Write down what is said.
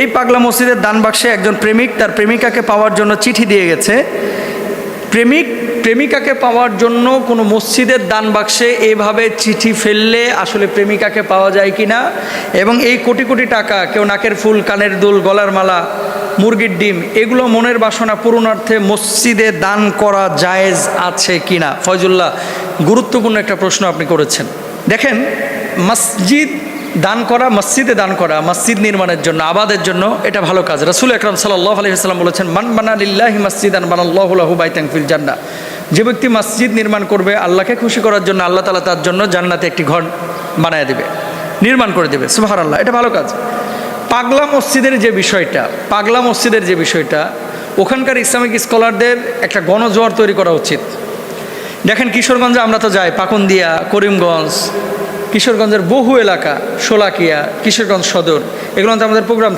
এই পাগলা মসজিদের দান বাক্সে একজন প্রেমিক তার প্রেমিকাকে পাওয়ার জন্য চিঠি দিয়ে গেছে। প্রেমিকাকে পাওয়ার জন্য কোনো মসজিদের দান বাক্সে এভাবে চিঠি ফেললে আসলে প্রেমিকাকে পাওয়া যায় কি না, এবং এই কোটি কোটি টাকা, কেউ নাকের ফুল, কানের দুল, গলার মালা, মুরগির ডিম, এগুলো মনের বাসনা পূরণার্থে মসজিদে দান করা জায়েজ আছে কি না? ফয়জুল্লাহ, গুরুত্বপূর্ণ একটা প্রশ্ন আপনি করেছেন। দেখেন, মসজিদ দান করা, মসজিদে দান করা, মসজিদ নির্মাণের জন্য, আবাদের জন্য, এটা ভালো কাজ। রাসূল আকরাম সাল্লাল্লাহু আলাইহি ওয়াসাল্লাম বলেছেন, মান বানা লিল্লাহি মসজিদান বানাল্লাহু লাহু বাইতান ফিল জান্নাহ। যে ব্যক্তি মসজিদ নির্মাণ করবে আল্লাহকে খুশি করার জন্য, আল্লাহ তাআলা তার জন্য জান্নাতে একটি ঘর বানায় দেবে, নির্মাণ করে দেবে। সুবহানাল্লাহ, এটা ভালো কাজ। পাগলা মসজিদের যে বিষয়টা, ওখানকার ইসলামিক স্কলারদের একটা গণজোয়ার তৈরি করা উচিত। দেখেন, কিশোরগঞ্জে আমরা তো যাই, পাকুন্দিয়া, করিমগঞ্জ, কিশোরগঞ্জের বহু এলাকা, শোলাকিয়া, কিশোরগঞ্জ সদর, এগুলোতে আমাদের প্রোগ্রাম থাকে।